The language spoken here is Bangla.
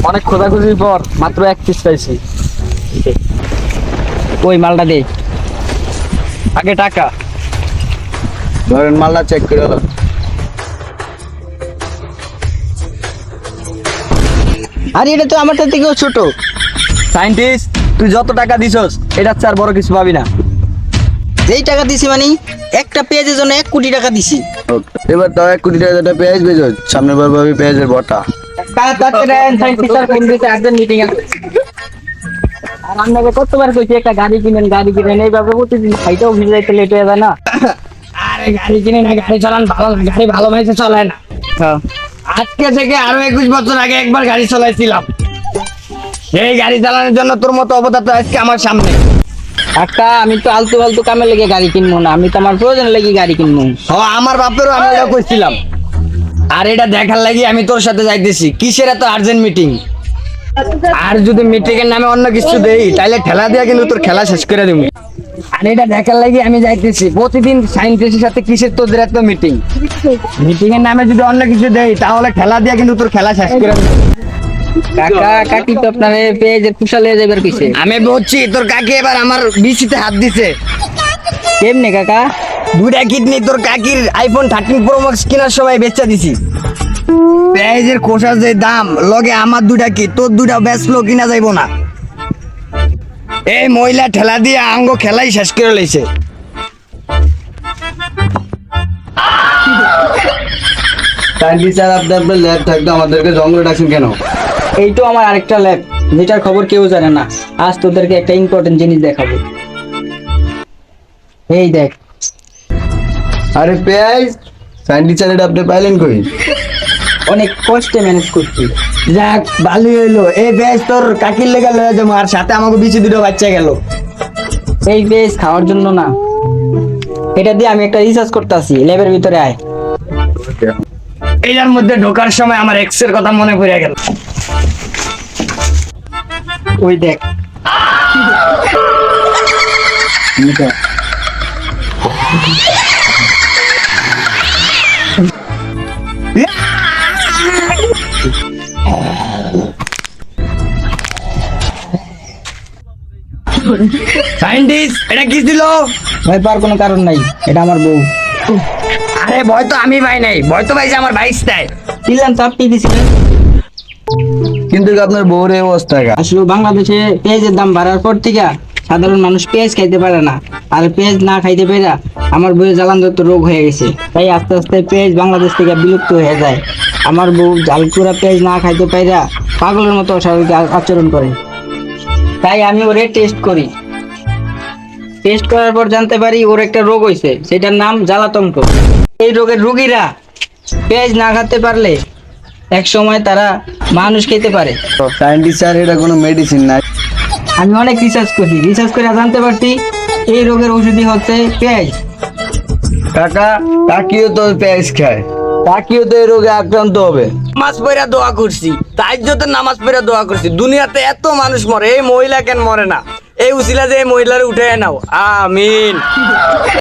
অনেক খোঁজাখুঁজির পর মাত্র এক পিস পাইছি। ওই মালটা দে। আগে টাকা। ধরেন মালটা চেক করে দাও। আরে এটা তো আমার থেকেও ছোট। সায়েন্টিস্ট, তুই যত টাকা দিছস এটা চার বড় কিছু পাবি না। যেই টাকা দিছি মানে একটা পেঁয়াজের জন্য 1 কোটি টাকা দিছি। এবার দাও 1 কোটি টাকা যেটা পেঁয়াজ বেজো, সামনের বার পাবি পেঁয়াজের বটা। সায়েন্টিস্ট স্যার ফোন দিতে আর্জেন্ট মিটিং আছে। আর আপনাকে কতবার কইছি একটা গাড়ি কিনেন এইভাবে প্রতিদিন খাইতেও ভিজে যাইতে লেট হয়ে যায় না। আরে গাড়ি কিনে না, গাড়ি চালান ভালো না, গাড়ি ভালো মাইসে চলায় না। হ্যাঁ, আজকে থেকে আরো 21 বছর আগে একবার গাড়ি চালাইছিলাম। এই গাড়ি চালানোর জন্য তোর মতো অবদার্থ আজকে আমার সামনে। কাকা আমি তো আলতু ফালতু কামে লেগে গাড়ি কিনবো না, আমি তো আমার প্রয়োজন লেগে গাড়ি কিনবো। আমার বাপেরও আমি এটা কইছিলাম। আর এটা দেখার লাগি আমি তোর সাথে যাইতেছি। কিসের এত আর্জেন্ট মিটিং? আর যদি মিটিং এর নামে অন্য কিছু দেই তাহলে ঠেলা দিয়া কিন্তু তোর খেলা শেষ করে দিব। আর এটা দেখার লাগি আমি যাইতেছি। প্রতিদিন সায়েন্টিস্টের সাথে কিসের তোদের এত মিটিং? মিটিং এর নামে যদি অন্য কিছু দেই তাহলে ঠেলা দিয়া কিন্তু তোর খেলা শেষ করে দিব। কাকা কাকি তো আপনার পেঁয়াজের কুশালে যাবার কইছে। আমি বলছি তোর কাকি এবার আমার বিচিতে হাত দিছে। কেমনে কাকা? 2টা কিডনি তোর কাকির আইফোন 13 প্রো ম্যাক্স কেনার সময় বেচা দিছি। পেঁয়াজের খোসার যে দাম লগে আমার 2টা কি তোর 2টা বেচলো কিনা যাইবো না। এই মহিলা ঠেলা দিয়ে আঙ্গ খেলাই শেষ করে লইছে। সায়েন্টিস্ট স্যার, আপনার ল্যাব থাকতো আমাদেরকে জঙ্গলে ডাকছেন কেন? এই তো আমার আরেকটা ল্যাব, যেটার খবর কেউ জানে না। আজ তোদেরকে একটা ইম্পর্টেন্ট জিনিস দেখাবো। এই দেখ। আরে পেঁয়াজ, সায়েন্টিস্ট স্যার এটা আপনি পাইলেন কই? অনেক কষ্টে ম্যানেজ করছি। যাক ভালোই হইলো। এই পেঁয়াজ তোর কাকির লেগে লয়ে যাবো, আর সাথে আমাকে বিচি 2টা বাচ্চা গেল। এই পেঁয়াজ খাওয়ার জন্য না, এটা দিয়ে আমি একটা রিসার্চ করতেছি। ল্যাবের ভিতরে আয়। এইটার মধ্যে ঢোকার সময় আমার এক্স এর কথা মনে পড়ে গেল। ওই দেখ। সায়েন্টিস্ট এটা কি ছিল? ভয় পাওয়ার কোনো কারণ নাই, এটা আমার বউ। আরে ভয় তো আমি পাই নাই, ভয় তো পাইছে আমার ভাইস্তায়। দিলাম তো আপনি দিছিলেন। কিন্তু আপনার বউর এই অবস্থা কেন? আসলে বাংলাদেশে পেঁয়াজের দাম বাড়ার পর থেকে সাধারণ মানুষ পেঁয়াজ খাইতে পারে না। আর পেঁয়াজ না খাইতে পেরে আমার বউয়ের জ্বালানযত রোগ হয়ে গেছে। তাই আস্তে আস্তে পেঁয়াজ বাংলাদেশ থেকে বিলুপ্ত হয়ে যায়। আমার বউ জালকুড়া পেঁয়াজ না খাইতে পাইরা পাগলের মতো অস্বাভাবিক আচরণ করে। তাই আমি ওরে টেস্ট করি। টেস্ট করার পর জানতে পারি ওর একটা রোগ হয়েছে, সেটার নাম জ্বালাতঙ্ক। এই রোগের রোগীরা পেঁয়াজ না খেতে পারলে এক সময় তারা মানুষ খেতে পারে। সায়েন্টিস্ট স্যার এটা কোনো মেডিসিন নাই। আমি অনেক রিসার্চ করি, রিসার্চ করে জানতে পারছি এই রোগের ওষুধই হচ্ছে পেঁয়াজ। কাকা, কাকিও তো পেঁয়াজ খায়, কাকিও তো এই রোগে আক্রান্ত হবে। নামাজ পড়া দোয়া করছি, তাহাজ্জুদের নামাজ পড়া দোয়া করছি। দুনিয়াতে এত মানুষ মরে, এই মহিলা কেন মরে না? এই উসিলা যে এই মহিলারে উঠে নাও, আমিন।